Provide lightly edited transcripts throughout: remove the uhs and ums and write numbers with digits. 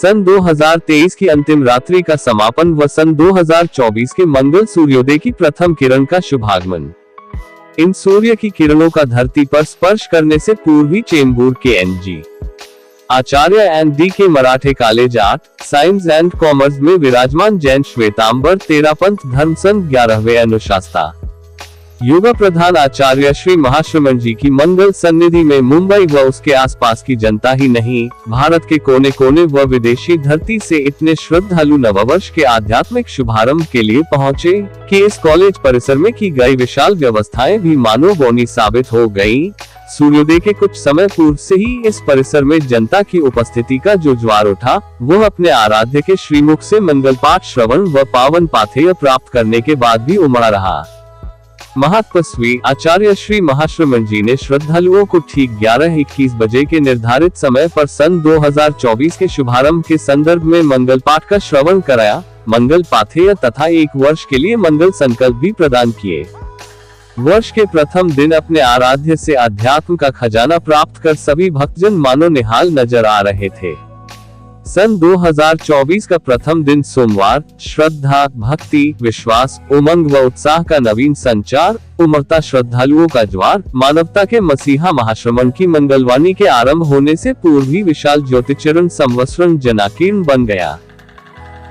सन 2023 की अंतिम रात्रि का समापन व सन 2024 के मंगल सूर्योदय की प्रथम किरण का शुभागमन। इन सूर्य की किरणों का धरती पर स्पर्श करने से पूर्वी चेंबूर के N G. Acharya and D K. Marathe college art, science and commerce में विराजमान जैन श्वेतांबर तेरापंथ धर्म संघ 11वें अनुशास्ता योगा प्रधान आचार्य श्री महाश्रमण जी की मंगल सन्निधि में मुंबई व उसके आसपास की जनता ही नहीं, भारत के कोने कोने व विदेशी धरती से इतने श्रद्धालु नववर्ष के आध्यात्मिक शुभारंभ के लिए पहुँचे कि इस कॉलेज परिसर में की गई विशाल व्यवस्थाएं भी मानो बौनी साबित हो गयी। सूर्योदय के कुछ समय पूर्व से ही इस परिसर में जनता की उपस्थिति का जो ज्वार उठा, वह अपने आराध्य के श्रीमुख से मंगल पाठ श्रवण व पावन पाथेय प्राप्त करने के बाद भी उमड़ा रहा। महातपस्वी आचार्य श्री महाश्रमण जी ने श्रद्धालुओं को ठीक 11:21 बजे के निर्धारित समय पर सन 2024 के शुभारंभ के संदर्भ में मंगल पाठ का श्रवण कराया, मंगल पाथेय तथा 1 वर्ष के लिए मंगल संकल्प भी प्रदान किए। वर्ष के प्रथम दिन अपने आराध्य से अध्यात्म का खजाना प्राप्त कर सभी भक्तजन मानो निहाल नजर आ रहे थे। सन 2024 का प्रथम दिन सोमवार, श्रद्धा, भक्ति, विश्वास, उमंग व उत्साह का नवीन संचार, उमड़ता श्रद्धालुओं का ज्वार, मानवता के मसीहा महाश्रमण की मंगलवाणी के आरंभ होने से पूर्व ही विशाल ज्योतिचरण संवत्सरण जनाकीर्ण बन गया।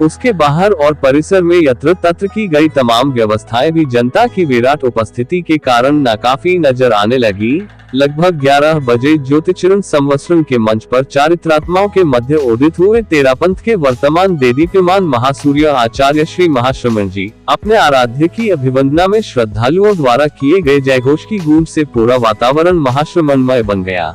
उसके बाहर और परिसर में यत्र तत्र की गई तमाम व्यवस्थाएं भी जनता की विराट उपस्थिति के कारण नाकाफी नजर आने लगी। लगभग 11 बजे ज्योतिचरण संवत्सरण के मंच पर चारित्रात्माओं के मध्य उदित हुए तेरापंथ के वर्तमान देदीप्यमान महासूर्य आचार्य श्री महाश्रमण जी अपने आराध्य की अभिवंदना में श्रद्धालुओं द्वारा किए गए जयघोष की गूंज से पूरा वातावरण महाश्रमणमय बन गया।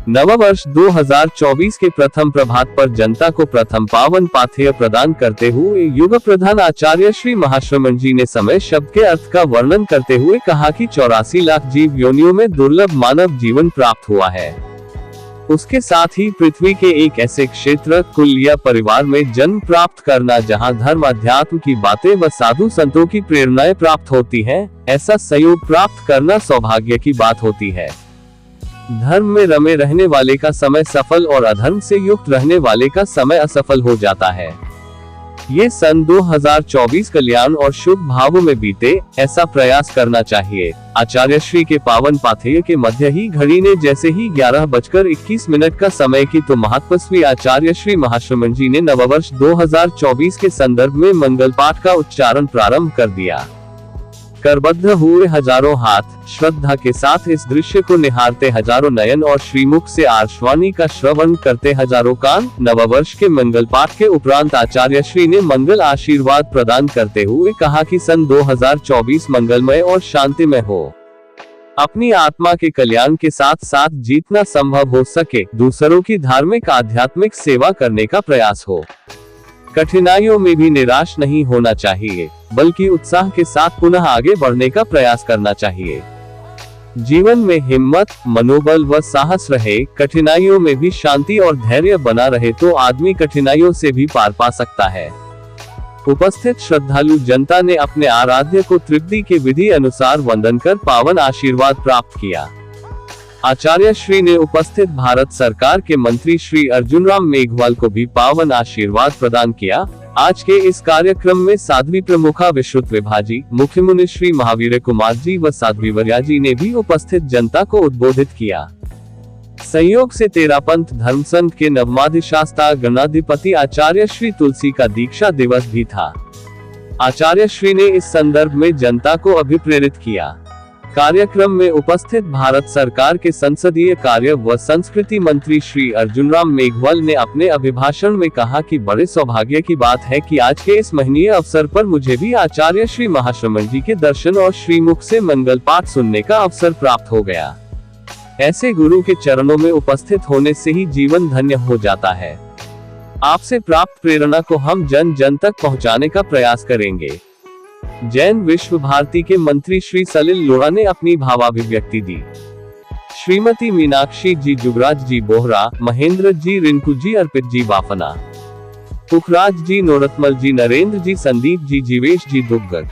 नववर्ष 2024 के प्रथम प्रभात पर जनता को प्रथम पावन पाथेय प्रदान करते हुए युग प्रधान आचार्य श्री महाश्रमण जी ने समय शब्द के अर्थ का वर्णन करते हुए कहा कि 84 लाख जीव योनियों में दुर्लभ मानव जीवन प्राप्त हुआ है। उसके साथ ही पृथ्वी के एक ऐसे क्षेत्र, कुल या परिवार में जन्म प्राप्त करना जहां धर्म अध्यात्म की बातें व साधु संतों की प्रेरणाएं प्राप्त होती हैं, ऐसा संयोग प्राप्त करना सौभाग्य की बात होती है। धर्म में रमे रहने वाले का समय सफल और अधर्म से युक्त रहने वाले का समय असफल हो जाता है। ये सन 2024 कल्याण और शुभ भावों में बीते, ऐसा प्रयास करना चाहिए। आचार्य श्री के पावन पाथेय के मध्य ही घड़ी ने जैसे ही 11:21 का समय की तो महातपस्वी आचार्य श्री महाश्रमण जी ने नववर्ष 2024 के संदर्भ में मंगल पाठ का उच्चारण प्रारंभ कर दिया। करबद्ध हुए हजारों हाथ, श्रद्धा के साथ इस दृश्य को निहारते हजारों नयन और श्रीमुख से आर्षवाणी का श्रवण करते हजारों कान। नववर्ष के मंगल पाठ के उपरांत आचार्य श्री ने मंगल आशीर्वाद प्रदान करते हुए कहा कि सन 2024 मंगलमय और शांतिमय हो। अपनी आत्मा के कल्याण के साथ साथ जितना संभव हो सके दूसरों की धार्मिक आध्यात्मिक सेवा करने का प्रयास हो। कठिनाइयों में भी निराश नहीं होना चाहिए, बल्कि उत्साह के साथ पुनः आगे बढ़ने का प्रयास करना चाहिए। जीवन में हिम्मत, मनोबल व साहस रहे, कठिनाइयों में भी शांति और धैर्य बना रहे तो आदमी कठिनाइयों से भी पार पा सकता है। उपस्थित श्रद्धालु जनता ने अपने आराध्य को त्रिपदी के विधि अनुसार वंदन कर पावन आशीर्वाद प्राप्त किया। आचार्य श्री ने उपस्थित भारत सरकार के मंत्री श्री अर्जुन राम मेघवाल को भी पावन आशीर्वाद प्रदान किया। आज के इस कार्यक्रम में साध्वी प्रमुखा विश्रुत विभाजी, मुख्य मुनि श्री महावीर कुमार जी व साध्वी वर्या जी ने भी उपस्थित जनता को उद्बोधित किया। संयोग से तेरापंथ धर्म संघ के नवमाधिशास्ता गणाधिपति आचार्य श्री तुलसी का दीक्षा दिवस भी था। आचार्य श्री ने इस संदर्भ में जनता को अभिप्रेरित किया। कार्यक्रम में उपस्थित भारत सरकार के संसदीय कार्य व संस्कृति मंत्री श्री अर्जुन राम मेघवाल ने अपने अभिभाषण में कहा कि बड़े सौभाग्य की बात है कि आज के इस महनीय अवसर पर मुझे भी आचार्य श्री महाश्रमण जी के दर्शन और श्रीमुख से मंगल पाठ सुनने का अवसर प्राप्त हो गया। ऐसे गुरु के चरणों में उपस्थित होने से ही जीवन धन्य हो जाता है। आपसे प्राप्त प्रेरणा को हम जन जन तक पहुँचाने का प्रयास करेंगे। जैन विश्व भारती के मंत्री श्री सलिल लोढ़ा ने अपनी भावाभिव्यक्ति दी। श्रीमती मीनाक्षी जी जुगराज जी बोहरा, महेंद्र जी रिंकू जी, अर्पित जी बाफना, पुखराज जी, नोरतमल जी, नरेंद्र जी, संदीप जी, जीवेश जी दुग्गड़।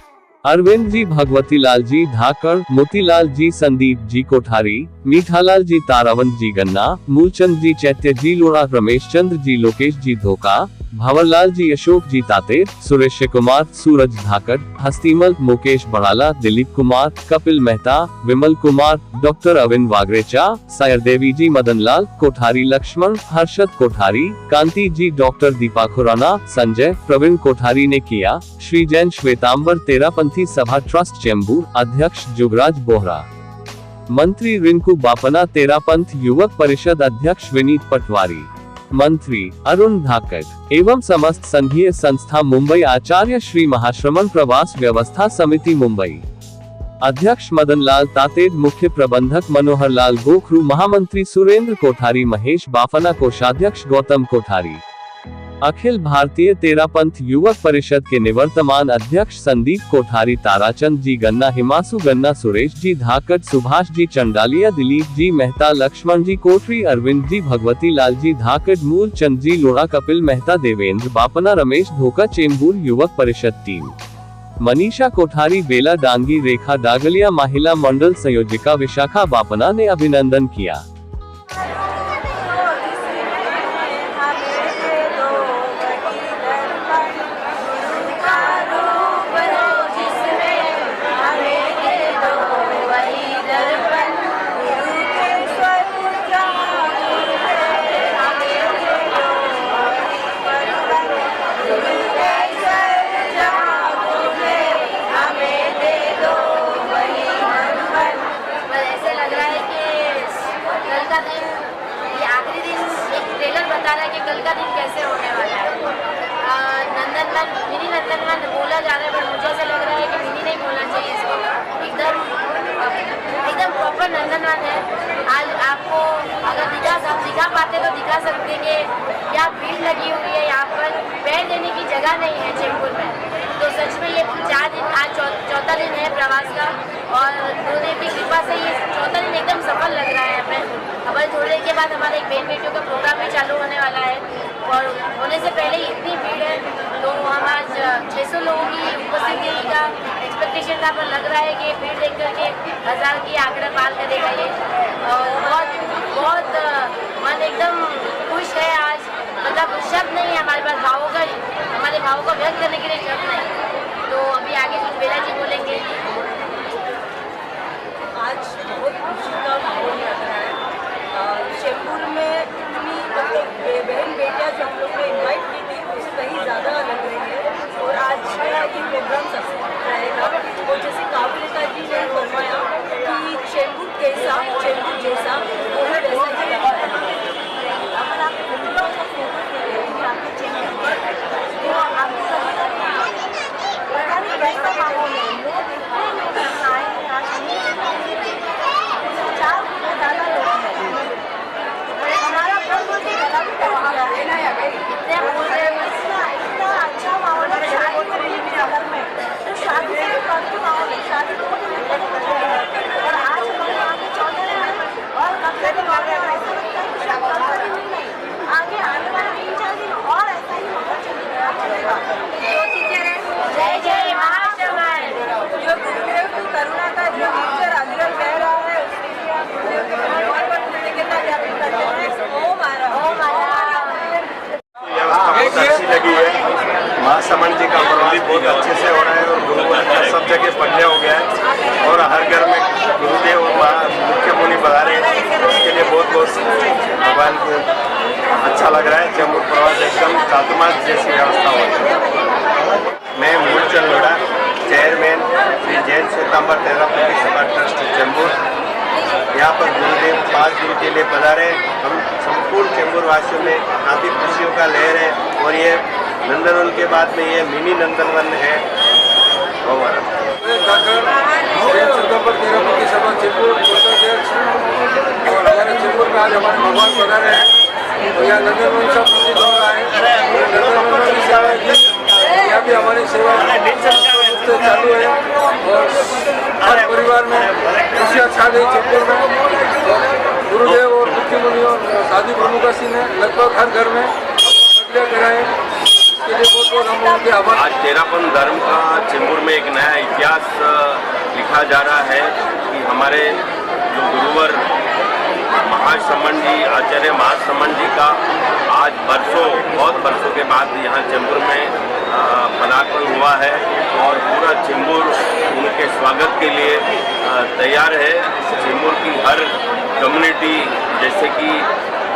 अरविंद जी भगवतीलाल जी धाकड़, मोतीलाल जी संदीप जी कोठारी, मीठालाल जी तारावंत जी गन्ना, मूलचंद जी चैत्य जी लोड़ा, रमेश चंद्र जी लोकेश जी धोका, भंवरलाल जी अशोक जी तातेर, सुरेश कुमार सूरज धाकड़, हस्तीमल मुकेश बड़ाला, दिलीप कुमार, कपिल मेहता, विमल कुमार, डॉक्टर अविन वागरेचा, सायरदेवी जी मदनलाल कोठारी, लक्ष्मण हर्षद कोठारी, कांति जी, डॉक्टर दीपा खुराना, संजय प्रवीण कोठारी ने किया। श्री जैन श्वेतांबर तेरापंथी सभा ट्रस्ट चेंबूर अध्यक्ष जुगराज बोहरा, मंत्री रिंकू बापना, तेरापंथ युवक परिषद अध्यक्ष विनीत पटवारी, मंत्री अरुण धाकड़ एवं समस्त संघीय संस्था मुंबई, आचार्य श्री महाश्रमण प्रवास व्यवस्था समिति मुंबई, अध्यक्ष मदन लाल तातेर, मुख्य प्रबंधक मनोहर लाल गोखरू, महामंत्री सुरेंद्र कोठारी, महेश बाफना, कोषाध्यक्ष गौतम कोठारी, अखिल भारतीय तेरापंथ युवक परिषद के निवर्तमान अध्यक्ष संदीप कोठारी, ताराचंद जी गन्ना, हिमांशु गन्ना, सुरेश जी धाकड़, सुभाष जी चंडालिया, दिलीप जी मेहता, लक्ष्मण जी कोठरी, अरविंद जी भगवती लाल जी धाकड़, मूलचंद जी लोड़ा, कपिल मेहता, देवेंद्र बापना, रमेश धोका, चेंबूर युवक परिषद टीम, मनीषा कोठारी, बेला डांगी, रेखा डागलिया, महिला मंडल संयोजिका विशाखा बापना ने अभिनंदन किया। बता रहा है कि कल का दिन कैसे होने वाला है। नंदनवन मिनी नंदनवन बोला जा रहा है, पर मुझे ऐसा लग रहा है कि मिनी नहीं बोलना चाहिए इसको, एकदम प्रॉपर नंदनवन है। आज आपको अगर दिखा पाते तो दिखा सकते कि क्या भीड़ लगी हुई है यहाँ पर, पैर देने की जगह नहीं है चेंबूर में। तो सच में ये 4 दिन, आज चौथा दिन है प्रवास का, और गुरुदेव की कृपा से ये चौथा दिन एकदम सफल लग रहा है हमें। अब थोड़ी देर के बाद हमारे एक बहन बेटियों का प्रोग्राम भी चालू होने वाला है, और होने से पहले इतनी भीड़ है, तो हम आज 600 लोगों की उपस्थिति का एक्सपेक्टेशन था, पर लग रहा है कि भीड़ देख करके 1000 की आंकड़ा पार करेगा ये। बहुत मन एकदम खुश है आज, मतलब शब्द नहीं है हमारे पास, हमारे भावों को व्यक्त करने के लिए शब्द नहीं। तो अभी आगे कुछ बेला जी बोलेंगे। आज बहुत खुशी का माहौल लग रहा है। चेंबूर में इतनी मतलब बहन बेटियाँ जो हम लोग ने इन्वाइट की थी उससे कहीं ज़्यादा लग रही है, और आज ये प्रोग्राम सक्सेसफुल रहेगा। और जैसे काबिलिता जी ने फरमाया कि चेंबूर जैसा वो है, वैसा ही लगता है। अगर आप वैसा माहौल है, लोग इतने आए हैं, हमारा इतना अच्छा माहौल है। शादी को भी घर में तो शादी से भी कम माहौल है, शादी को भी और आज हमारे आगे चौथे हैं, और कब तक आगे आने वाले 3-4 दिन और ऐसा ही माहौल चलेगा। जो टीचर है जय जय महाश्रमण, जो गुरुदेव की करुणा का जो टीचर अग्रह कह रहा है, उसके लिए आप गुरुदेव के भगवान पर कृतज्ञता ज्ञापित करते हैं। ओम बहुत अच्छी लगी है। महाश्रमण जी का प्रवास बहुत अच्छे से हो रहा है, और गुरुवार का सब जगह पढ़ने हो गया है, और हर घर में गुरुदेव और मुख्य मुनि बता रहे हैं। उसके लिए बहुत भगवान को अच्छा लग रहा है। चेंबूर प्रवास एकदम चातुर्मास जैसी व्यवस्था हो रही है। मैं मूलचंद लोड़ा, चेयरमैन श्री जैन श्वेतांबर तेरापंथी सभा ट्रस्ट चेंबूर। यहाँ पर गुरुदेव 5 दिन के लिए पधारे। हम संपूर्ण चेंबूर वासियों में काफ़ी खुशियों का लहर है, और ये नंदनवन के बाद में ये मिनी नंदनवन है। तेरापंथी सभा चेंबूर कोषाध्यक्ष, और हमारे चेंबूर में आज हमारे भगवान पधारे हैं, और यहाँ नंदनवन का प्रतीक हो रहा है। नंदनवन की सेवा की यहाँ भी हमारी सेवा चालू है, और हर परिवार में खुशियाँ छा गई चेंबूर में। गुरुदेव और मुख्य मुनियों साधु प्रमुख ने लगभग हर घर में प्रतिज्ञा कराए। उसके लिए बहुत बहुत हम उनके आभार। आज तेरापन धर्म का चेंबूर में एक नया इतिहास लिखा जा रहा है कि हमारे जो गुरुवर महासमन जी, आचार्य महासमन जी का आज बहुत वर्षों के बाद यहाँ चेंबूर में पदार्पण हुआ है और पूरा चेंबूर उनके स्वागत के लिए तैयार है। चेंबूर की हर कम्युनिटी, जैसे कि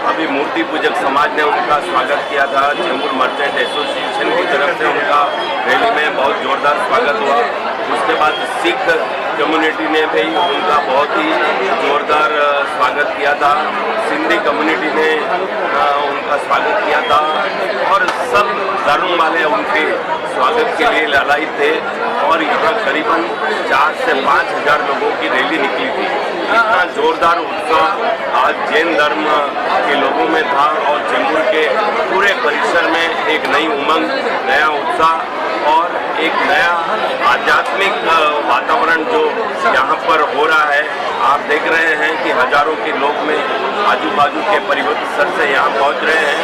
अभी मूर्ति पूजक समाज ने उनका स्वागत किया था, चेंबूर मर्चेंट एसोसिएशन की तरफ से उनका रैली में बहुत जोरदार स्वागत हुआ। उसके बाद सिख कम्युनिटी ने भी उनका बहुत ही जोरदार स्वागत किया था, सिंधी कम्युनिटी ने उनका स्वागत किया था और सब धर्म वाले उनके स्वागत के लिए लालायित थे और यहाँ करीबन 4 से 5 हज़ार लोगों की रैली निकली थी। इतना जोरदार उत्साह आज जैन धर्म के लोगों में था और चेंबूर के पूरे परिसर में एक नई उमंग, नया उत्साह और एक नया आध्यात्मिक वातावरण जो यहाँ पर हो रहा है। आप देख रहे हैं कि हजारों के लोग में आजू बाजू के परिसर से यहाँ पहुँच रहे हैं।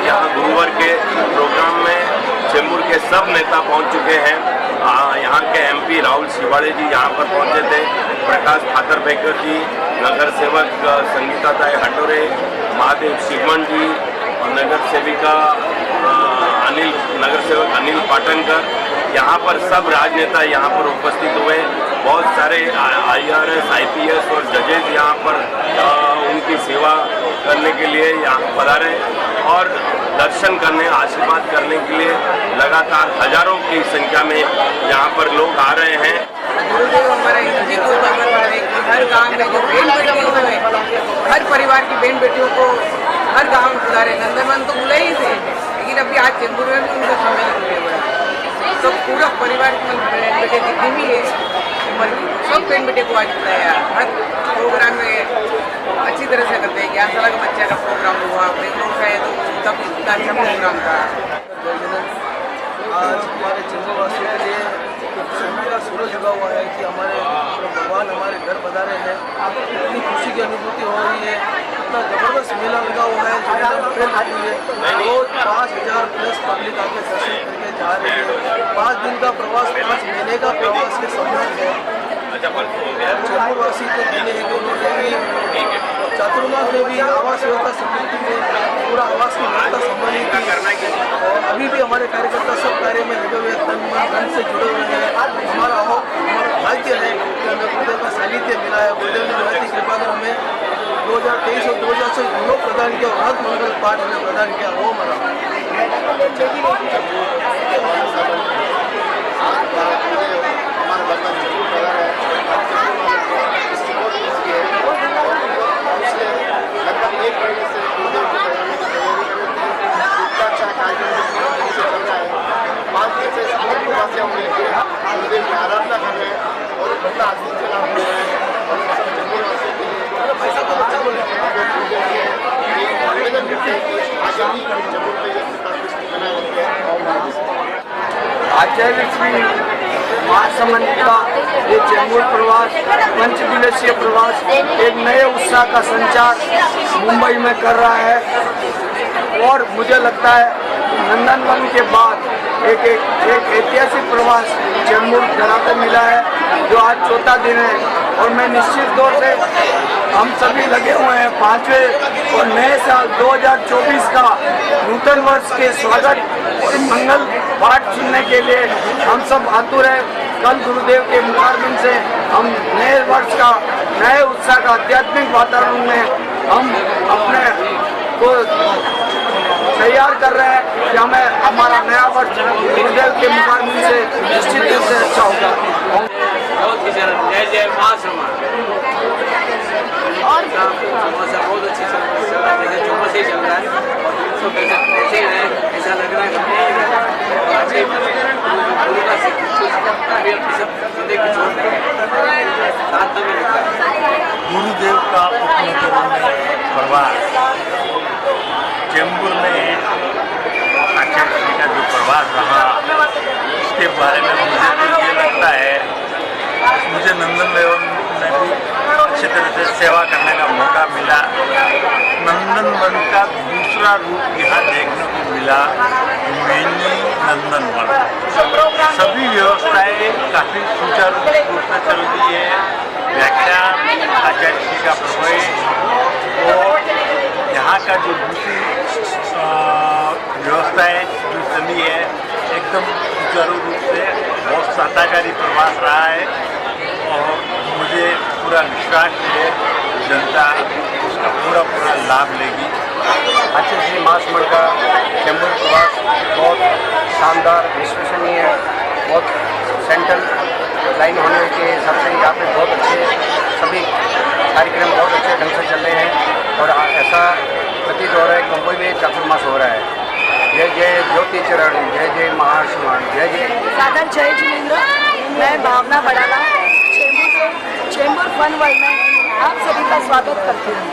यहाँ गुरुवार के प्रोग्राम में चेंबूर के सब नेता पहुँच चुके हैं। यहाँ के MP राहुल शिवाड़े जी यहाँ पर पहुँचे थे, प्रकाश खातरबेकर जी, नगर सेवक संगीता ताई हटोरे, महादेव शिवमन जी और नगर सेविका नगर सेवक अनिल पाटनकर, यहाँ पर सब राजनेता यहाँ पर उपस्थित हुए। बहुत सारे IRS, IPS और जजेज यहाँ पर उनकी सेवा करने के लिए यहाँ पधारे और दर्शन करने, आशीर्वाद करने के लिए लगातार हजारों की संख्या में यहाँ पर लोग आ रहे हैं। गुरुदेव हमारे हिंदी को हर गांव में जो बहन बेटियों हैं, हर परिवार की बहन बेटियों को हर गांव में बुला रहे। नंदनवन तो बुला ही थे, लेकिन अभी आज चेंबूर में भी उनका सम्मेलन हुए हुआ है। तो पूरा परिवार की बहन बेटे जितनी भी है उम्र की, सब बहन बेटे को आज बुलाया। हर प्रोग्राम में अच्छी तरह से करते हैं। 11 साल का बच्चा का प्रोग्राम हुआ, बेंगलोर का है तो तब उसका अच्छा प्रोग्राम था। आज हमारे चेंबूर वासियों के लिए समय का सूरज लगा हुआ है कि हमारे भगवान हमारे घर पधारे हैं। इतनी खुशी की अनुभूति हो रही है, इतना ज़बरदस्त मेला लगा हुआ है जो रोज 5,000 प्लस पब्लिक आके दर्शन करके जा रही है। 5 दिन का प्रवास, 5 महीने का प्रवास के समान है। चेंबूर वासी तो कहने हैं कि उन्होंने चातुर्मास में भी आवास व्यवस्था समिति में पूरा आवास की व्यवस्था संभाली थी और अभी भी हमारे कार्यकर्ता सब कार्य में लगे हुए तन मन धन से जुड़े हुए हैं। हमारा भाग्य है कि हमें गुरुदेव का सानिध्य मिला है। गुरुदेव ने बहुत ही कृपा कर हमें 2023 और 2024 दोनों प्रदान किया और हर मंगल पाठ हमें प्रदान किया। हो आराधना कर रहे हैं और बड़ा आशीष चला हुआ है और पैसा तो बच्चा बोले आवेदन करते हैं कि आगामी जम्मू आचार्य श्री महासमन का ये चेंबूर प्रवास, 5 दिवसीय प्रवास एक नए उत्साह का संचार मुंबई में कर रहा है और मुझे लगता है नंदनवन के बाद एक ऐतिहासिक प्रवास चेंबूर धरातल मिला है जो आज 4था दिन है और मैं निश्चित तौर से हम सभी लगे हुए हैं 5वें और नए साल 2024 का नूतन वर्ष के स्वागत और मंगल पाठ सुनने के लिए हम सब आतुर हैं। कल गुरुदेव के मुखारबिंद से हम नए वर्ष का नए उत्साह का आध्यात्मिक वातावरण में हम अपने को तैयार कर रहे हैं कि हमें हमारा नया वर्ष गुरुदेव के मुखारबिंद से निश्चित रूप से अच्छा होगा। जय जय महासमन और बहुत अच्छी चौबस ही चल रहा है और 300 पैसे ही रहे, ऐसा लग रहा है गुरु का अभी अपनी सब जिंदगी को छोड़ देंगे साथ में लगता है। गुरुदेव का प्रवास चेंबूर में आचार्य जी का जो प्रवास रहा उसके बारे में मुझे ये लगता है, मुझे नंदन देवन ने भी अच्छे तरह से सेवा करने का मौका मिला। नंदनवन का दूसरा रूप यहाँ देखने को मिला, मिनी नंदनवन। सभी व्यवस्थाएं काफ़ी सुचारू रूप से चल रही है। व्याख्यान आचार्य श्री का प्रवेश और यहाँ का जो दूसरी व्यवस्थाएं जो चली है एकदम सुचारू रूप से, बहुत साधाकारी प्रवास रहा है और मुझे पूरा विश्वास है जनता उसका पूरा लाभ लेगी। आचार्य श्री महासमंड का चैम्बर प्रवास बहुत शानदार, विश्वसनीय, बहुत सेंट्रल लाइन होने के हिसाब से यहाँ पे बहुत अच्छे सभी कार्यक्रम बहुत अच्छे ढंग से चल रहे हैं और ऐसा प्रतीत हो रहा है कि मुंबई में चातुर्मास हो रहा है। जय जय ज्योति चरण, जय जय महासमंड, जय जय। सादर जय जिनेंद्र, मैं भावना बड़ाला चैम्बर फन वर्ल्ड में आप सभी का स्वागत करती हूँ।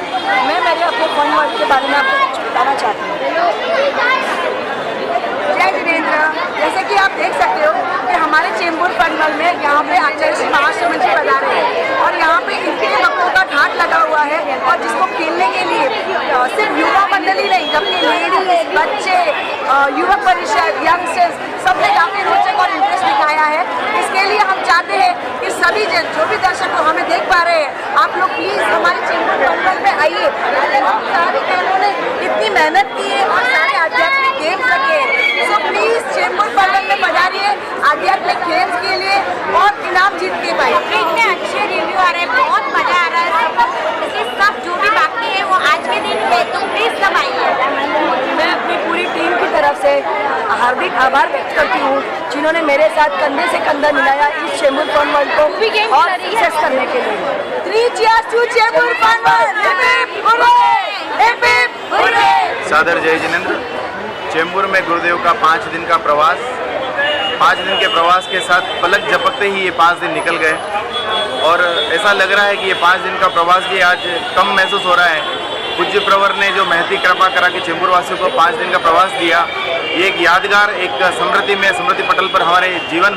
मैं मेरे अपने फन वर्ल्ड के बारे में आपको कुछ बताना चाहती हूँ। जय जिनेंद्र, जैसे कि आप देख सकते हो कि हमारे चैम्बर फन वर्ल्ड में यहाँ पे आचार्य श्री महासमंद जी बजा रहे हैं और यहाँ पे इनके भक्तों का ठाट लगा हुआ है और जिसको खेलने के लिए सिर्फ युवा मंडल ही नहीं जबकि लेडीज, बच्चे, युवक परिषद, यंगस्टर्स सबने काफ़ी रोचक और इंटरेस्ट दिखाया है। इसके लिए हम चाहते हैं कि सभी जो भी दर्शक को हमें देख पा रहे हैं, आप लोग प्लीज़ हमारे चैम्बर फन वर्ल्ड में आइए। सारी बहनों ने इतनी मेहनत की है और सारे आध्यात्मिक गेम्स रखे हैं, so please chamber fun world में पधारिए आध्यात्मिक गेम्स के लिए और इनाम जीत के पाइए। इतने अच्छे रिव्यू आ रहे हैं, बहुत मजा आ रहा है सब, इसलिए सब जो भी बाकी है वो आज के दिन है, तो प्लीज सब आइए। मैं अपनी पूरी टीम की तरफ से हार्दिक आभार व्यक्त करती हूँ जिन्होंने मेरे साथ कंधे से कंधा मिलाया इस चैम्बर फन वर्ल्ड को और सक्सेस करने के लिए। 3 cheers to chamber fun world, hip hip hurray, hip hip hurray. सादर जय जिनेंद्र। चैम्बर में गुरुदेव का 5 दिन का प्रवास, 5 दिन के प्रवास के साथ पलक झपकते ही ये 5 दिन निकल गए और ऐसा लग रहा है कि ये 5 दिन का प्रवास भी आज कम महसूस हो रहा है। पूज्य प्रवर ने जो महती कृपा करा कि चैम्बर वासियों को 5 दिन का प्रवास दिया, ये एक यादगार, एक स्मृति पटल पर हमारे जीवन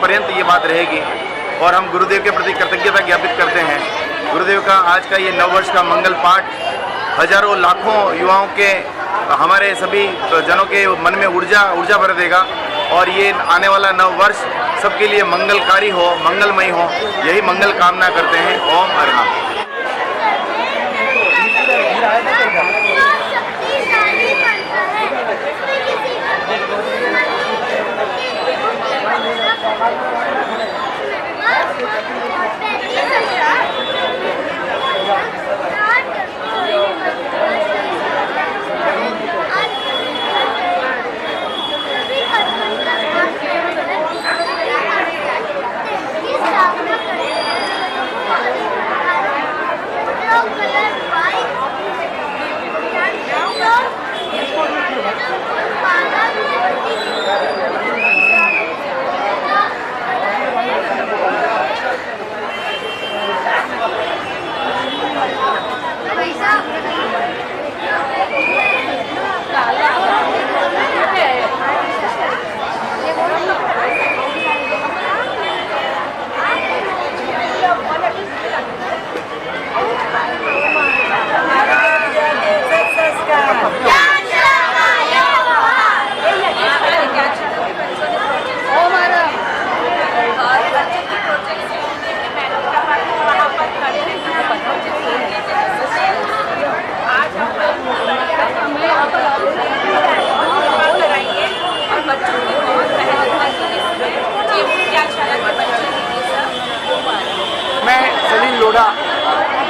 पर्यंत ये बात रहेगी और हम गुरुदेव के प्रति कृतज्ञता ज्ञापित करते हैं। गुरुदेव का आज का ये नववर्ष का मंगल पाठ हजारों लाखों युवाओं के, हमारे सभी जनों के मन में ऊर्जा भर देगा और ये आने वाला नववर्ष सबके लिए मंगलकारी हो, मंगलमय हो, यही मंगल कामना करते हैं। ओम हरिनाम।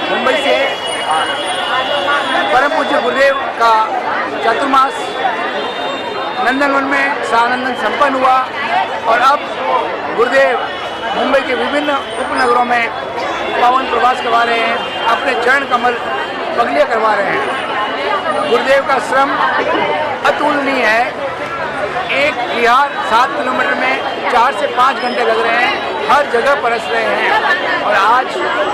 मुंबई से परम पूज्य गुरुदेव का चातुर्मास नंदनवन में सानंदन संपन्न हुआ और अब गुरुदेव मुंबई के विभिन्न उपनगरों में पावन प्रवास करवा रहे हैं, अपने चरण कमल पगलियाँ करवा रहे हैं। गुरुदेव का श्रम अतुलनीय है। एक विहार 7 किलोमीटर में 4 से 5 घंटे लग रहे हैं, हर जगह परस रहे हैं और आज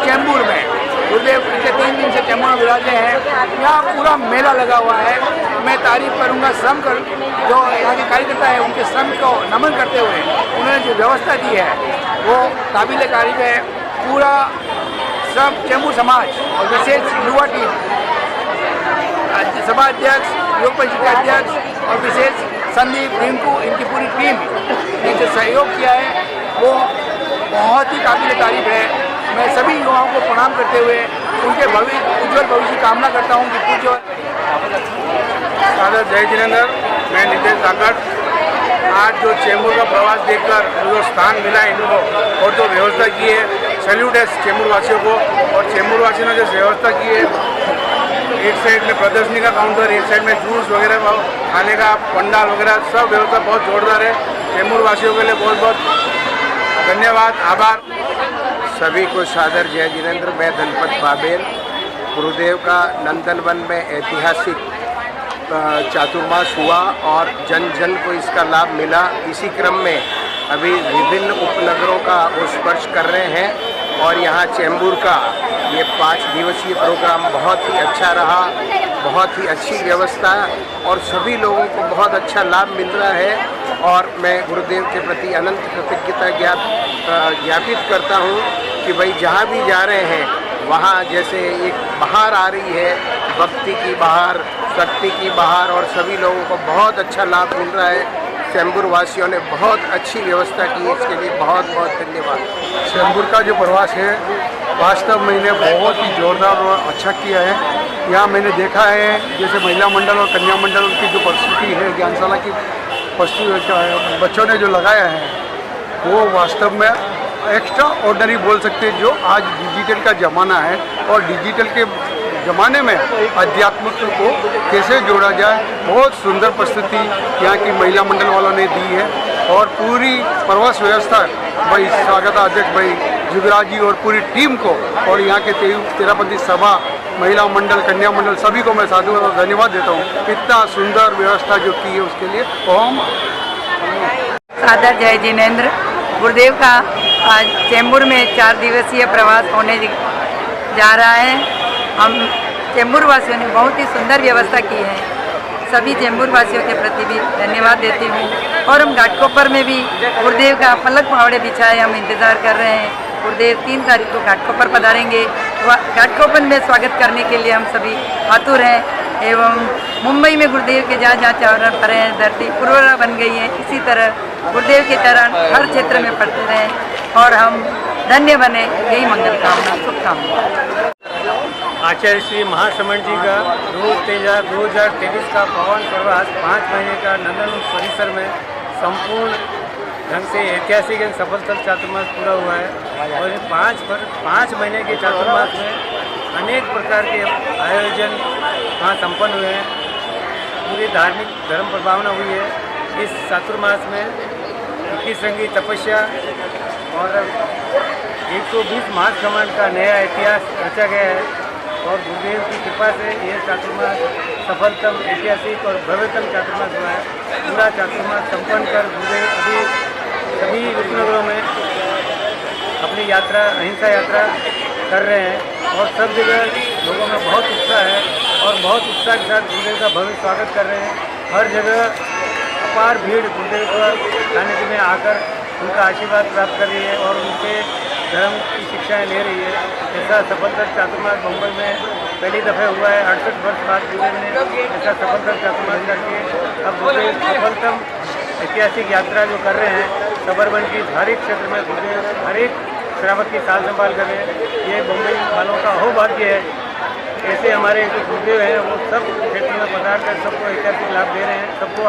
चैम्बर में गुरुदेव पिछले 3 दिन से चैम्बर में विराजे हैं। यहाँ पूरा मेला लगा हुआ है। मैं तारीफ करूँगा श्रम कर जो यहाँ के कार्यकर्ता है, उनके श्रम को नमन करते हुए उन्होंने जो व्यवस्था दी है वो काबिल तारीफ है। पूरा सब चेंबूर समाज और विशेष युवा टीम, सभा अध्यक्ष, योग परिषद के अध्यक्ष और विशेष संदीप, रिंकू, इनकी पूरी टीम ने जो सहयोग किया है वो बहुत ही काबिल तारीफ है। मैं सभी युवाओं को प्रणाम करते हुए उनके उज्जवल भविष्य की कामना करता हूँ कि पूज्य सादर जय जिनेंद्र, मैं नितेश जाखड़। आज जो चेंबूर का प्रवास देखकर जो स्थान मिला है इनको और जो व्यवस्था की है, सैल्यूट है चेंबूर वासियों को। और चेंबूर वासियों ने जो व्यवस्था की है, एक साइड में प्रदर्शनी का काउंटर, एक साइड में जूस वगैरह खाने का पंडाल वगैरह, सब व्यवस्था बहुत जोरदार है। चेंबूर वासियों के लिए बहुत बहुत धन्यवाद, आभार। सभी को सादर जय जिनेंद्र। मैं धनपत बाबेल। गुरुदेव का नंदनवन में ऐतिहासिक चातुर्मास हुआ और जन जन को इसका लाभ मिला। इसी क्रम में अभी विभिन्न उपनगरों का वो स्पर्श कर रहे हैं और यहाँ चेंबूर का ये 5 दिवसीय प्रोग्राम बहुत ही अच्छा रहा, बहुत ही अच्छी व्यवस्था और सभी लोगों को बहुत अच्छा लाभ मिल रहा है। और मैं गुरुदेव के प्रति अनंत कृतज्ञता ज्ञापित करता हूँ कि भाई जहाँ भी जा रहे हैं वहाँ जैसे एक बहार आ रही है, भक्ति की बहार, शक्ति की बहार और सभी लोगों को बहुत अच्छा लाभ मिल रहा है। चेंबूर वासियों ने बहुत अच्छी व्यवस्था की, इसके लिए बहुत बहुत धन्यवाद। चेंबूर का जो प्रवास है वास्तव में मैंने बहुत ही जोरदार और अच्छा किया है। यहाँ मैंने देखा है जैसे महिला मंडल और कन्या मंडल की जो प्रस्तुति है, ज्ञानशाला की बच्चों ने जो लगाया है वो वास्तव में एक्स्ट्रा ऑर्डनरी बोल सकते हैं। जो आज डिजिटल का ज़माना है और डिजिटल के ज़माने में अध्यात्म को कैसे जोड़ा जाए, बहुत सुंदर प्रस्तुति यहाँ की महिला मंडल वालों ने दी है। और पूरी प्रवास व्यवस्था भाई स्वागत अध्यक्ष भाई जुगराज जी और पूरी टीम को और यहाँ के तेरापंथी सभा, महिला मंडल, कन्या मंडल सभी को मैं साधु और धन्यवाद देता हूँ। इतना सुंदर व्यवस्था जो की है उसके लिए ओम। सादर जय जिनेंद्र। गुरुदेव का आज चेंबूर में 4 दिवसीय प्रवास होने जा रहा है। हम चेंबूर वासियों ने बहुत ही सुंदर व्यवस्था की है। सभी चेंबूर वासियों के प्रति भी धन्यवाद देती हूँ। और हम घाटकोपर में भी गुरुदेव का पलक पहाड़े बिछाए हम इंतज़ार कर रहे हैं। गुरुदेव 3 तारीख को घाटकोपर पधारेंगे। घाटकोपर में स्वागत करने के लिए हम सभी आतुर हैं। एवं मुंबई में गुरुदेव के जहाँ चरण पर हैं, धरती पुरवरा बन गई है। इसी तरह गुरुदेव के चरण हर क्षेत्र में पड़ते रहें और हम धन्य बने, यही मंगल कामना, शुभकामना। आचार्य श्री महासमंड जी का 2023 का पावन प्रवास 5 महीने का नंदनवन परिसर में संपूर्ण ढंग से ऐतिहासिक एवं सफलता चातुर्मास पूरा हुआ है। और 5 महीने के चातुर्मास में अनेक प्रकार के आयोजन वहाँ संपन्न हुए हैं। पूरी धार्मिक धर्म प्रभावना हुई है। इस चातुर्मास में 21 रंगी तपस्या और 120 महासमंड का नया इतिहास रचा गया है। और गुरुदेव की कृपा से यह चातुर्मास सफलतम, ऐतिहासिक और भव्यतम चातुर्मास हुआ है। पूरा चातुर्मास संपन्न कर गुरुदेव अभी सभी उपनगरों में अपनी यात्रा, अहिंसा यात्रा कर रहे हैं। और सब जगह लोगों में बहुत उत्साह है और बहुत उत्साह के साथ गुरुदेव का भव्य स्वागत कर रहे हैं। हर जगह अपार भीड़ गुरुदेव का सानिध्य में आकर उनका आशीर्वाद प्राप्त कर रही है और उनके धर्म की शिक्षाएं ले रही है। ऐसा सफलता चातुर्मास मुंबई में पहली दफ़े हुआ है। 68 वर्ष बाद गुरुदेव ने ऐसा सफलता चातुर्मास करके अब गुरुदेव सफलतम ऐतिहासिक यात्रा जो कर रहे हैं सबरबन की हर एक क्षेत्र में गुरुदेव हर एक श्रावक की साल संभाल कर रहे हैं। ये मुंबई वालों का अहोभाग्य है। ऐसे हमारे जो गुरुदेव हैं वो सब क्षेत्र में पधार कर सबको ऐतिहासिक लाभ दे रहे हैं, सबको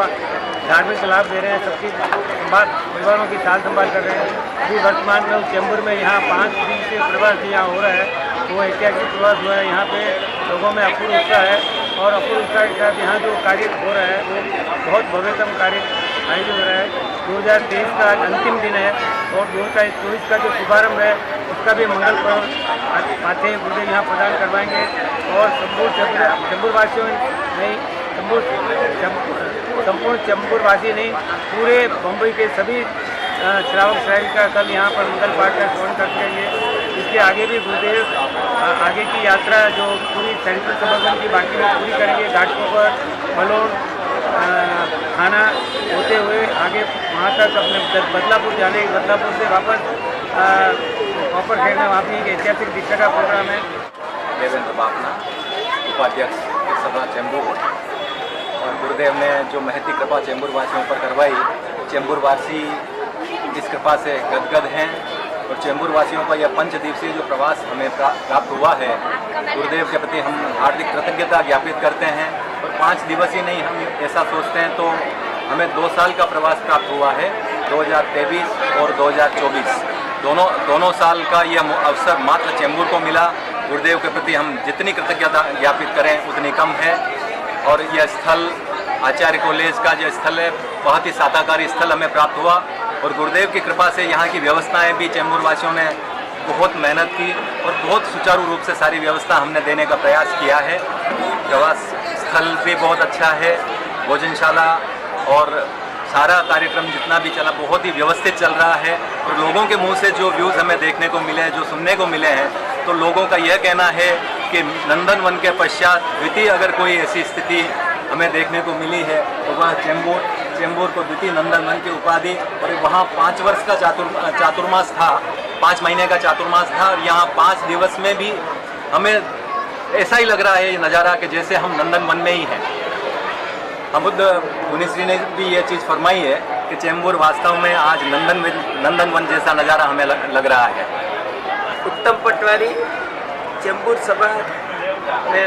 धार्मिक लाभ दे रहे हैं, सबकी परिवारों की साल संभाल कर रहे हैं। अभी वर्तमान में चेंबूर में यहाँ 5 दिन से प्रवास यहाँ हो रहा है, वो ऐतिहासिक प्रवास हुआ है। यहाँ पे लोगों में अपूर्व उत्साह है और अपूर्व उत्साह के साथ यहाँ जो कार्य हो रहा है वो बहुत भव्यतम कार्य आयोजित हो रहा है। 2023 का आज अंतिम दिन है और 2024 का जो शुभारंभ है उसका भी मंगल पर्व आते हैं गुरुदेव यहाँ प्रदान करवाएंगे। और संपूर्ण चेंबूरवासियों नहीं, संपूर्ण चेंबूरवासी नहीं, पूरे मुंबई के सभी श्रावक श्राविका कल यहाँ पर मंगल पाठ का श्रवण करते हैं। इसके आगे भी गुरुदेव आगे की यात्रा जो पूरी सेंट्रल सबर्बन की बाकी में पूरी करेंगे। घाटकोपर, बलोन, थाना होते हुए आगे वहाँ तक अपने बदलापुर जाने, बदलापुर से वापस प्रॉपर खेलना वहाँ भी एक ऐतिहासिक दीक्षा का प्रोग्राम है। देवेंद्र बापना, उपाध्यक्ष सभा चेंबूर। और गुरुदेव ने जो महती कृपा चेंबूर वासियों पर करवाई, चेंबूर वासी इस कृपा से गदगद हैं। और चेंबूर वासियों का यह 5 दिवसीय जो प्रवास हमें प्राप्त हुआ है, गुरुदेव के प्रति हम हार्दिक कृतज्ञता ज्ञापित करते हैं। और 5 दिवसीय नहीं, हम ऐसा सोचते हैं तो हमें 2 साल का प्रवास प्राप्त हुआ है, 2023 और 2024 दोनों साल का यह अवसर मात्र चेंबूर को मिला। गुरुदेव के प्रति हम जितनी कृतज्ञता ज्ञापित करें उतनी कम है। और यह स्थल आचार्य कॉलेज का जो स्थल है, बहुत ही सादाकारी स्थल हमें प्राप्त हुआ। और गुरुदेव की कृपा से यहाँ की व्यवस्थाएं भी चेंबूर वासियों ने बहुत मेहनत की और बहुत सुचारू रूप से सारी व्यवस्था हमने देने का प्रयास किया है। प्रवास स्थल भी बहुत अच्छा है, भोजनशाला और सारा कार्यक्रम जितना भी चला बहुत ही व्यवस्थित चल रहा है। और लोगों के मुंह से जो व्यूज़ हमें देखने को मिले, जो सुनने को मिले हैं, तो लोगों का यह कहना है कि नंदनवन के पश्चात द्वितीय अगर कोई ऐसी स्थिति हमें देखने को मिली है तो वह चेंबूर को द्वितीय नंदनवन की उपाधि। और वहाँ 5 वर्ष का चातुर्मास था, 5 महीने का चातुर्मास था। और यहाँ 5 दिवस में भी हमें ऐसा ही लग रहा है ये नज़ारा कि जैसे हम नंदनवन में ही हैं। हम बुद्ध मुनिश्री ने भी ये चीज़ फरमाई है कि चेंबूर वास्तव में आज नंदनवन जैसा नज़ारा हमें लग रहा है। उत्तम पटवारी, चेंबूर सभा में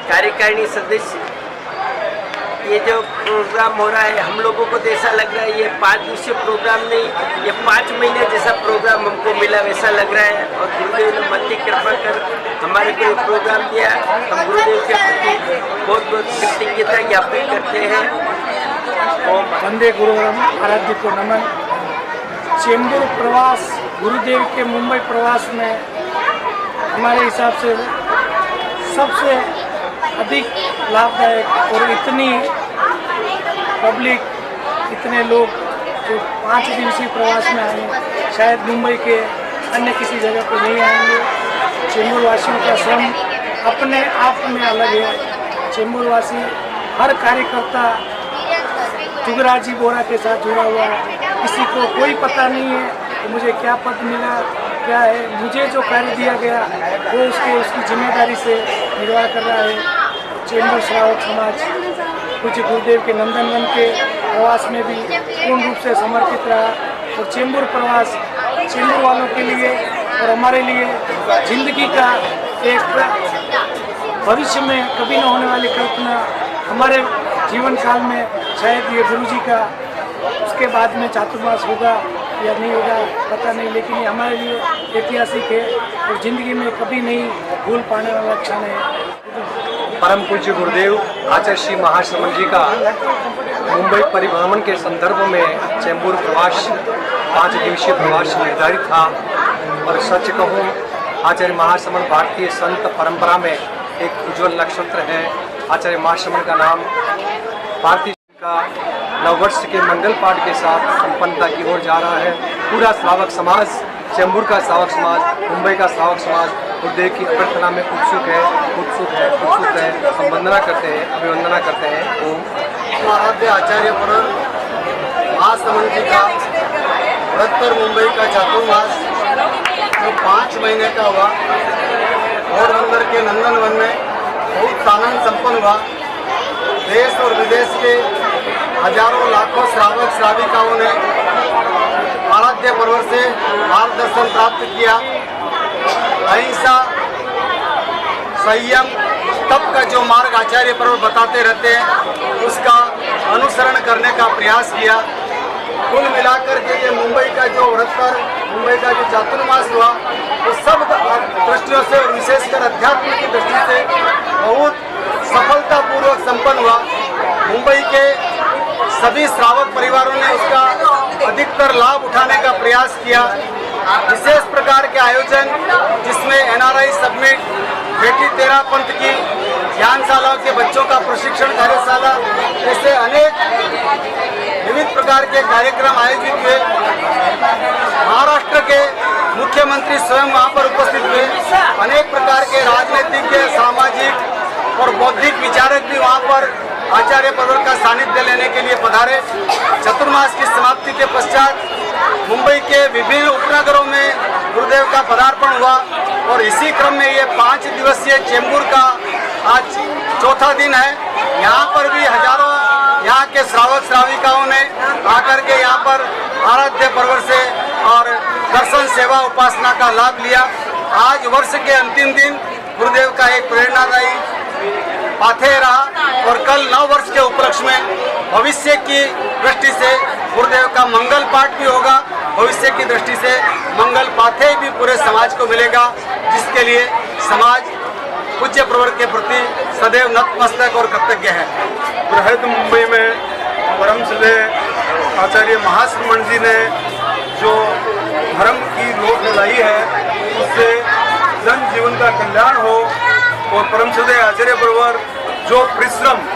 कार्यकारिणी सदस्य। ये जो प्रोग्राम हो रहा है हम लोगों को तो ऐसा लग रहा है ये 5 दिवसीय प्रोग्राम नहीं, ये 5 महीने जैसा प्रोग्राम हमको मिला वैसा लग रहा है। और गुरुदेव ने मती कृपा कर हमारे को ये प्रोग्राम दिया। हम गुरुदेव के प्रति बहुत बहुत कृतज्ञता ज्ञापित करते हैं। ओम वंदे गुरुवरम आराध्य को नमन। चेंबूर प्रवास गुरुदेव के मुंबई प्रवास में हमारे हिसाब से सबसे अधिक लाभदायक, और इतनी पब्लिक, इतने लोग जो 5 दिवसीय प्रवास में आए, शायद मुंबई के अन्य किसी जगह पर नहीं आएंगे। चेंबूर वासियों का श्रम अपने आप में अलग है। चेंबूर वासी हर कार्यकर्ता जुगराजी बोरा के साथ जुड़ा हुआ है। किसी को कोई पता नहीं है कि मुझे क्या पद मिला, क्या है। मुझे जो कार्य दिया गया वो उसकी जिम्मेदारी से निर्वाह कर रहा है। चेंबूर श्रावक समाज कुछ गुरुदेव के नंदनवन के प्रवास में भी पूर्ण रूप से समर्पित रहा। और चेंबूर प्रवास चेंबूर वालों के लिए और हमारे लिए जिंदगी का एक भविष्य में कभी न होने वाली कल्पना। हमारे जीवन काल में शायद ये गुरुजी का उसके बाद में चातुर्मास होगा या नहीं होगा पता नहीं, लेकिन ये हमारे लिए ऐतिहासिक है और ज़िंदगी में कभी नहीं भूल पाने वाला क्षण है। परम पूज्य गुरुदेव आचार्य श्री महाश्रमण जी का मुंबई परिभ्रमण के संदर्भ में चेंबूर प्रवास 5 दिवसीय प्रवास निर्धारित था। और सच कहूँ, आचार्य महाश्रमण भारतीय संत परंपरा में एक उज्ज्वल नक्षत्र है। आचार्य महाश्रमण का नाम भारतीय का नववर्ष के मंगल पाठ के साथ संपन्नता की ओर जा रहा है। पूरा श्रावक समाज, चेंबूर का श्रावक समाज, मुंबई का श्रावक समाज गुरुदेव की अभ्यर्थना में उत्सुक है। हम वंदना करते हैं, अभिवंदना करते हैं। ओम। आराध्य आचार्य परम महाश्रमण जी का बृहत्तर मुंबई का चातुर्मास जो 5 महीने का हुआ, घोड़बंदर के नंदनवन में बहुत आनंद संपन्न हुआ। देश और विदेश के हजारों लाखों श्रावक श्राविकाओं ने आराध्य पर्व से मार्गदर्शन प्राप्त किया। अहिंसा, संयम, तप का जो मार्ग आचार्य पर्व बताते रहते हैं उसका अनुसरण करने का प्रयास किया। कुल मिलाकर के ये मुंबई का जो चातुर्मास हुआ वो सब दृष्टियों से और विशेषकर अध्यात्म की दृष्टि से बहुत सफलतापूर्वक संपन्न हुआ। मुंबई के सभी श्रावक परिवारों ने उसका अधिकतर लाभ उठाने का प्रयास किया। विशेष प्रकार के आयोजन जिसमें NRI सबमिट, बेटी तेरा पंथ की ज्ञानशालाओं के बच्चों का प्रशिक्षण कार्यशाला, ऐसे अनेक विविध प्रकार के कार्यक्रम आयोजित हुए। महाराष्ट्र के मुख्यमंत्री स्वयं वहां पर उपस्थित हुए। अनेक प्रकार के राजनीतिक, सामाजिक और बौद्धिक विचारक भी वहां पर आचार्य पर्व का सानिध्य लेने के लिए पधारे। चतुर्मास की समाप्ति के पश्चात मुंबई के विभिन्न उपनगरों में गुरुदेव का पदार्पण हुआ और इसी क्रम में ये 5 दिवसीय चेंबूर का आज चौथा दिन है। यहाँ पर भी हजारों यहाँ के श्रावक श्राविकाओं ने आकर के यहाँ पर आराध्य पर्व से और दर्शन सेवा उपासना का लाभ लिया। आज वर्ष के अंतिम दिन गुरुदेव का एक प्रेरणादायी पाथेय रहा और कल नव वर्ष के उपलक्ष्य में भविष्य की दृष्टि से गुरुदेव का मंगल पाठ भी होगा। भविष्य की दृष्टि से मंगल पाथेय भी पूरे समाज को मिलेगा, जिसके लिए समाज पूज्य प्रवर के प्रति सदैव नतमस्तक और कृतज्ञ है। बृहद मुंबई में परम श्रद्धे आचार्य महाश्रमण जी ने जो धर्म की लोक लाई है, उससे जन जीवन का कल्याण हो और परम श्रद्धे आचार्य प्रवर जो परिश्रम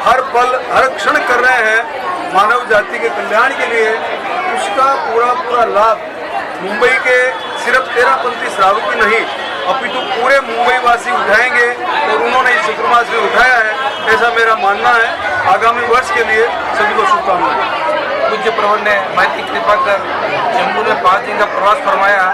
हर पल हर क्षण कर रहे हैं मानव जाति के कल्याण के लिए, उसका पूरा लाभ मुंबई के सिर्फ 13पंथी श्रावक ही नहीं अपितु पूरे मुंबई वासी उठाएंगे और उन्होंने इस चतुर्मास में उठाया है, ऐसा मेरा मानना है। आगामी वर्ष के लिए सभी को शुभकामनाएं। पूज्य प्रवर ने महती कृपा कर चेंबूर में 5 दिन का प्रवास फरमाया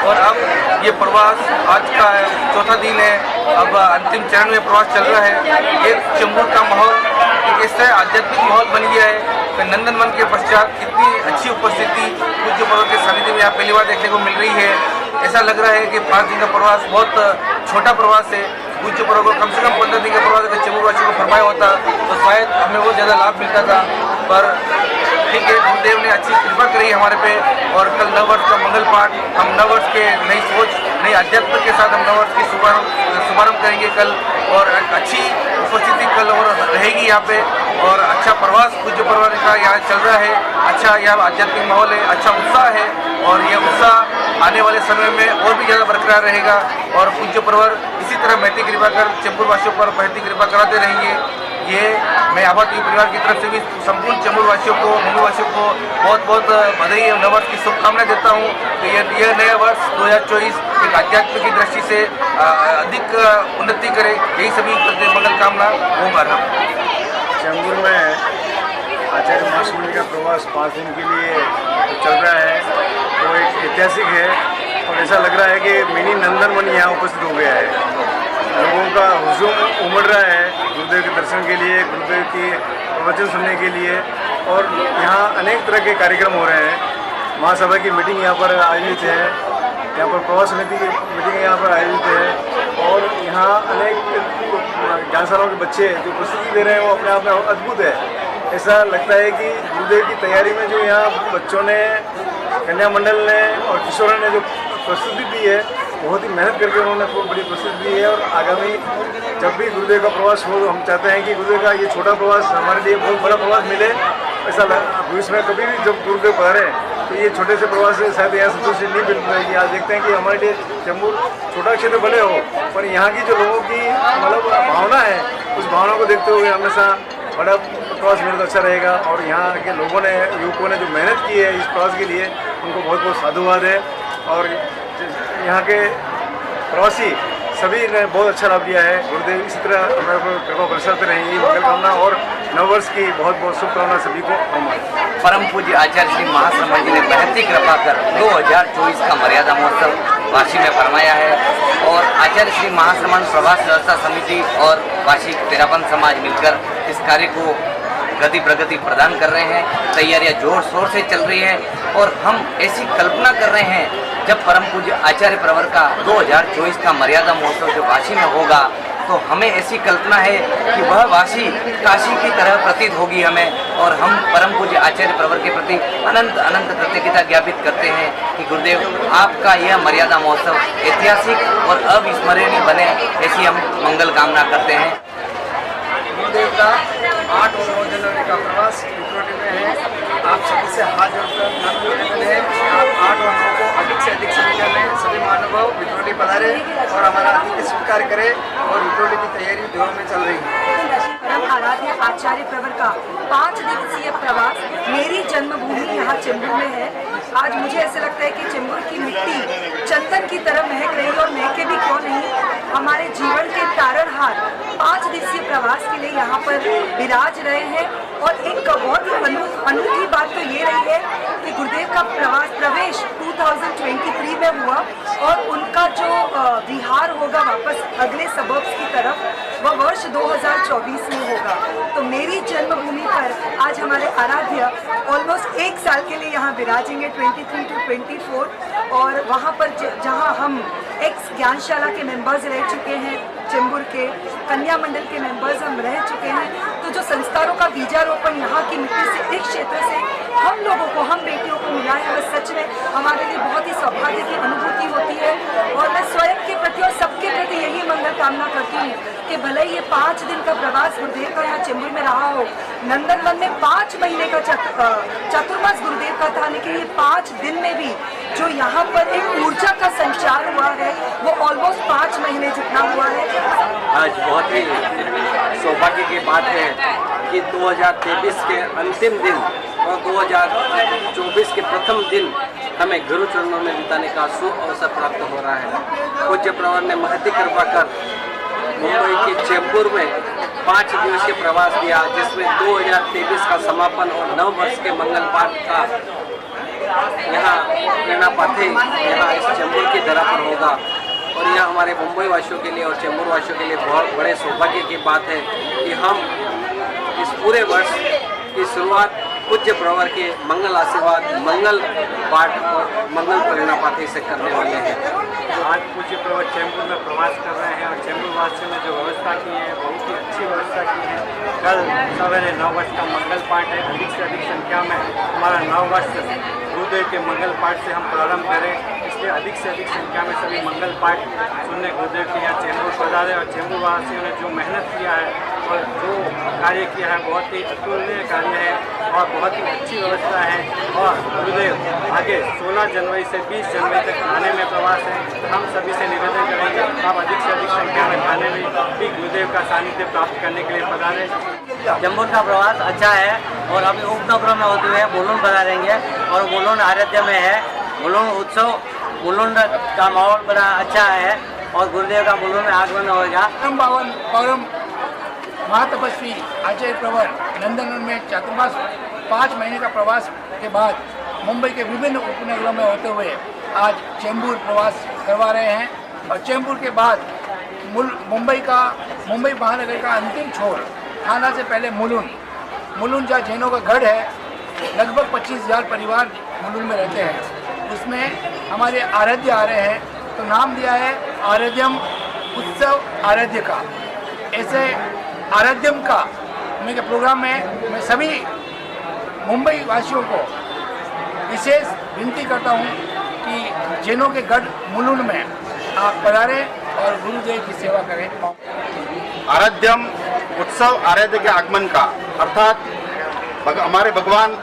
और अब ये प्रवास आज का चौथा दिन है। अब अंतिम चरण में प्रवास चल रहा है। एक चेंबूर का माहौल एक ऐसा आध्यात्मिक माहौल बन गया है कि नंदनवन के पश्चात कितनी अच्छी उपस्थिति पूज्य प्रवर के सानिध्य में यहाँ पहली बार देखने को मिल रही है। ऐसा लग रहा है कि 5 दिन का प्रवास बहुत छोटा प्रवास है। पूज्य प्रवर को कम से कम 15 दिन का प्रवास अगर चेंबूर वासियों को फरमाया होता तो शायद हमें बहुत ज़्यादा लाभ मिलता था, पर ठीक है, गुरुदेव ने अच्छी कृपा करी हमारे पे और कल नव वर्ष का मंगल पाठ, हम नव वर्ष के नई सोच नई अध्यात्म के साथ हम नव वर्ष की शुभारंभ करेंगे कल और अच्छी उपस्थिति कल और रहेगी यहाँ पे और अच्छा प्रवास पूज्य प्रवर का यहाँ चल रहा है। अच्छा यहाँ आध्यात्मिक माहौल है, अच्छा उत्साह है और यह उत्साह आने वाले समय में और भी ज़्यादा बरकरार रहेगा और पूज्य प्रवर इसी तरह महती कृपा कर चेंबूर वासियों पर महती कृपा कराते रहेंगे। ये मैं आभा टीवी परिवार की तरफ से भी संपूर्ण चेंबूर वासियों को मुंबई वासियों को बहुत बहुत बधाई और नव वर्ष की शुभकामनाएं देता हूँ कि यह नया वर्ष 2024 एक आध्यात्म की दृष्टि से अधिक उन्नति करे, यही सभी मंगल कामना ओम हर। चेंबूर में आचार्य महाश्रमण जी का प्रवास 5 दिन के लिए चल रहा है, वो एक ऐतिहासिक है और ऐसा लग रहा है कि मिनी नंदनवन यहाँ उपस्थित हो गया है। लोगों का हुजूम उमड़ रहा है गुरुदेव के दर्शन के लिए, गुरुदेव की प्रवचन सुनने के लिए और यहाँ अनेक तरह के कार्यक्रम हो रहे हैं। महासभा की मीटिंग यहाँ पर आयोजित है, यहाँ पर प्रवास समिति की मीटिंग यहाँ पर आयोजित है और यहाँ अनेक ज्ञानशालाओं के बच्चे जो प्रस्तुति दे रहे हैं वो अपने आप में अद्भुत है। ऐसा लगता है कि गुरुदेव की तैयारी में जो यहाँ बच्चों ने, कन्या मंडल ने और किशोरों ने जो प्रस्तुति दी है, बहुत ही मेहनत करके उन्होंने खूब बड़ी प्रस्तुति दी है और आगामी जब भी गुरुदेव का प्रवास हो, हम चाहते हैं कि गुरुदेव का ये छोटा प्रवास हमारे लिए बहुत बड़ा प्रवास मिले। ऐसा भविष्य में कभी भी जब गुरुदेव पधारे तो ये छोटे से प्रवास से शायद यहाँ संतुष्टि नहीं मिल पाएगी। आज देखते हैं कि हमारे लिए चेंबूर छोटा क्षेत्र भले हो, पर यहाँ की जो लोगों की मतलब भावना है, उस भावना को देखते हुए हमेशा बड़ा प्रवास मिले तो अच्छा रहेगा। और यहाँ के लोगों ने, युवकों ने जो मेहनत की है इस प्रवास के लिए, उनको बहुत बहुत साधुवाद है और यहाँ के प्रवासी सभी ने बहुत अच्छा लाभ लिया है। गुरुदेव इसी तरह हमारे ऊपर कृपा बरसाते रहेंगी। मंगल कामना और नववर्ष की बहुत बहुत शुभकामना सभी को। परम पूज्य आचार्य श्री महाश्रमण जी ने महती कृपा कर 2024 का मर्यादा महोत्सव वाशी में फरमाया है और आचार्य श्री महाश्रमण प्रवास व्यवस्था समिति और वाशी तेरापंथ समाज मिलकर इस कार्य को गति प्रगति प्रदान कर रहे हैं। तैयारियां जोर शोर से चल रही हैं और हम ऐसी कल्पना कर रहे हैं जब परम पूज्य आचार्य प्रवर का 2024 का मर्यादा महोत्सव जो वाशी में होगा तो हमें ऐसी कल्पना है कि वह वाशी काशी की तरह प्रतीत होगी हमें और हम परम पूज्य आचार्य प्रवर के प्रति अनंत अनंत कृतज्ञता ज्ञापित करते हैं कि गुरुदेव आपका यह मर्यादा महोत्सव ऐतिहासिक और अविस्मरणीय बने, ऐसी हम मंगल कामना करते हैं। गुरुदेव का 8 और 9 जनवरी का प्रवास विक्टोरिया में है। आप सभी से हाथ जोड़कर निवेदन है आप 8 और 9 को अधिक से अधिक संख्या में सभी महानुभाव विक्टोरिया पधारे और हमारा अतिथि स्वीकार करें और विक्टोरिया की तैयारी जोरों में चल रही है। परम आराध्य आचार्य प्रवर का 5 दिवसीय प्रवास मेरी जन्मभूमि यहाँ चेंबूर में है। आज मुझे ऐसा लगता है कि चेंबूर की मिट्टी चंदन की तरह महक रही और महके भी क्यों नहीं। हमारे जीवन के तारणहार 5 दिवसीय प्रवास के लिए यहाँ पर विराज रहे हैं और एक बहुत ही अनूठी बात तो ये रही है कि गुरुदेव का प्रवेश 2023 में हुआ और उनका जो विहार होगा वापस अगले सबब्स की तरफ वह वर्ष 2024 में होगा। तो मेरी जन्मभूमि पर आज हमारे आराध्य ऑलमोस्ट 1 साल के लिए यहाँ विराजेंगे 23 to 24, और वहाँ पर जहाँ हम एक्स ज्ञानशाला के मेंबर्स रह चुके हैं, चेंबूर के कन्या मंडल के मेंबर्स हम रह चुके हैं, तो जो संस्कारों का बीजारोपण यहाँ की मिट्टी से, इस क्षेत्र से हम लोगों को, हम बेटियों को मिला है, वह सच में हमारे लिए बहुत ही सौभाग्य की अनुभूति होती है। और मैं स्वयं के प्रति और सबके प्रति यही मंगल कामना करती हूँ कि भले ही ये 5 दिन का प्रवास गुरुदेव का यहाँ चेंबूर में रहा हो, नंदनवन में 5 महीने का चातुर्मास गुरुदेव का था, लेकिन ये 5 दिन में भी जो यहाँ पर एक ऊर्जा का संचार हुआ है वो ऑलमोस्ट 5 महीने जितना हुआ है। आज बहुत ही सौभाग्य की बात है कि 2023 के अंतिम दिन और 2024 के प्रथम दिन हमें गुरु चरणों में बिताने का अवसर प्राप्त हो रहा है। पूज्य प्रवर ने महती कृपा कर मुंबई के चेंबूर में 5 दिवसीय प्रवास दिया, जिसमें 2023 का समापन और 9 वर्ष के मंगल पाठ का यहाँ प्रेरणा पाते यहाँ इस चेंबूर की धरा पर होगा। और यह हमारे मुंबई वासियों के लिए और चेंबूर वासियों के लिए बहुत बड़े सौभाग्य की बात है कि हम इस पूरे वर्ष की शुरुआत पूज्य प्रवर के मंगल आशीर्वाद, मंगल पाठ और मंगल प्रेरणा पाते से करने वाले हैं। आज पूज्य प्रवर चेंबूर में प्रवास कर रहे हैं और चेंबूर वासियों ने जो व्यवस्था की है बहुत ही अच्छी व्यवस्था की है। कल सवेरे 9 वर्ष का मंगल पाठ है, अधिक से अधिक संख्या में हमारा 9 वर्ष गुरुदेव के मंगल पाठ से हम प्रारंभ करें, इसलिए अधिक से अधिक संख्या में सभी मंगल पाठ सुनने गुरुदेव के यहाँ चेंबूर पधारे। और चेंबूर वासियों ने जो मेहनत किया है और जो कार्य किया है बहुत ही अतुलनीय कार्य है और बहुत ही अच्छी व्यवस्था है। और गुरुदेव आगे 16 जनवरी से 20 जनवरी तक थाने में प्रवास है। हम सभी से निवेदन करेंगे आप अधिक से अधिक संख्या में थाने में भी गुरुदेव का सानिध्य प्राप्त करने के लिए पधारें। चेंबूर का प्रवास अच्छा है और अभी उपनगरों में होते हुए मुलुंड पधारेंगे और मुलुंड आराध्य में है। मुलुंड उत्सव, मुलुंड का माहौल बड़ा अच्छा है और गुरुदेव का मुलुंड में आगमन होगा। परम महातपस्वी आचार्य प्रवर नंदनवन में चातुर्मास 5 महीने का प्रवास के बाद मुंबई के विभिन्न उपनगरों में होते हुए आज चेंबूर प्रवास करवा रहे हैं। और चेंबूर के बाद मुंबई महानगर का अंतिम छोर थाना से पहले मुलुंड जहाँ जैनों का गढ़ है, लगभग 25,000 परिवार मुलुंड में रहते हैं, उसमें हमारे आराध्य आ रहे हैं। तो नाम दिया है आराध्यम उत्सव आराध्य का। ऐसे आराध्यम का मेरे प्रोग्राम में मैं सभी मुंबई वासियों को विशेष विनती करता हूं कि जैनों के गढ़ मुलुंड में आप पधारें और गुरुदेव की सेवा करें। आराध्यम उत्सव आराध्य के आगमन का अर्थात हमारे भगवान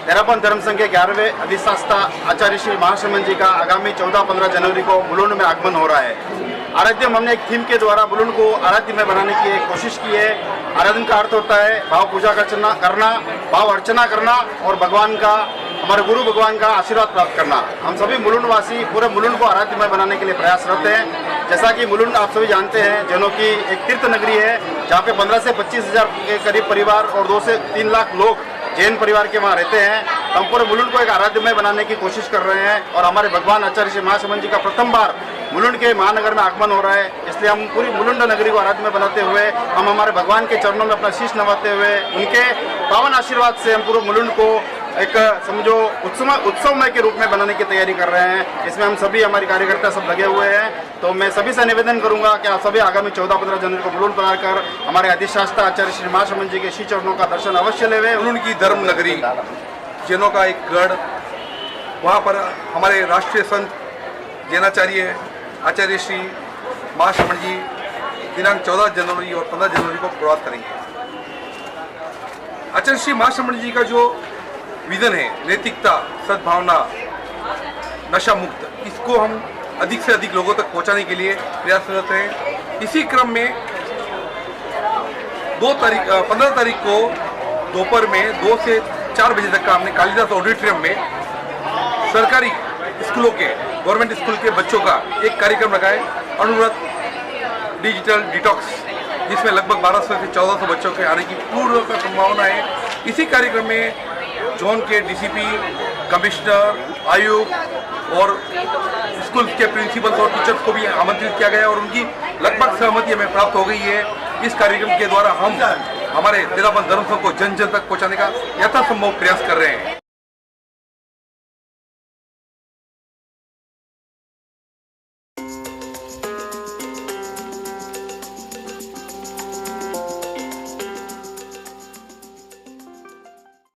तेरापन धर्म संघ के 11वें अधिष्ठाता आचार्य श्री महाश्रमण जी का आगामी 14-15 जनवरी को मुलुंड में आगमन हो रहा है। आराध्यम हमने एक थीम के द्वारा मुलुंड को आराध्य में बनाने की एक कोशिश की है। आराधन का अर्थ होता है भाव पूजा करना, भाव अर्चना करना और भगवान का, हमारे गुरु भगवान का आशीर्वाद प्राप्त करना। हम सभी मुलुंड वासी पूरे मुलुंड को आराध्यमय बनाने के लिए प्रयासरत हैं। जैसा कि मुलुंड आप सभी जानते हैं जैनों की एक तीर्थ नगरी है, जहाँ पे 15 से 25,000 के करीब परिवार और 2 से 3 लाख लोग जैन परिवार के वहाँ रहते हैं। हम पूरे मुलुंड को एक आराध्यमय बनाने की कोशिश कर रहे हैं और हमारे भगवान आचार्य श्री महाश्रमण जी का प्रथम बार मुलुंड के महानगर में आगमन हो रहा है, इसलिए हम पूरी मुलुंड नगरी को आराध्यमय बनाते हुए हम हमारे भगवान के चरणों में अपना शीश नवाते हुए उनके पावन आशीर्वाद से हम पूरे मुलुंड को एक समझो उत्सवमय के रूप में बनाने की तैयारी कर रहे हैं। इसमें हम सभी हमारे कार्यकर्ता सब लगे हुए हैं। तो मैं सभी से निवेदन करूंगा कि आप सभी आगामी 14-15 जनवरी को मुलुंड पधार कर हमारे अधिष्ठाता आचार्य श्री महाश्रमण जी के श्री चरणों का दर्शन अवश्य लेवे। मुलुंड की धर्म नगरी, जैनों का एक गढ़, वहाँ पर हमारे राष्ट्रीय संत जैनाचार्य आचार्य श्री महाश्रमण जी दिनांक 14 जनवरी और 15 जनवरी को प्रवास करेंगे। आचार्य श्री महाश्रमण जी का जो विजन है, नैतिकता, सद्भावना, नशा मुक्त, इसको हम अधिक से अधिक लोगों तक पहुंचाने के लिए प्रयासरत हैं। इसी क्रम में 15 तारीख को दोपहर में 2 से 4 बजे तक का हमने कालिदास ऑडिटोरियम में सरकारी स्कूलों के, गवर्नमेंट स्कूल के बच्चों का एक कार्यक्रम रखा है, अनुव्रत डिजिटल डिटॉक्स, जिसमें लगभग 1200 से 1400 बच्चों के आने की पूर्ण संभावना है। इसी कार्यक्रम में जोन के डीसीपी, कमिश्नर, आयुक्त और स्कूल के प्रिंसिपल्स और टीचर्स को भी आमंत्रित किया गया और उनकी लगभग सहमति हमें प्राप्त हो गई है। इस कार्यक्रम के द्वारा हम हमारे तेलाबंद धर्म संघ को जन जन तक पहुंचाने का यथासंभव प्रयास कर रहे हैं।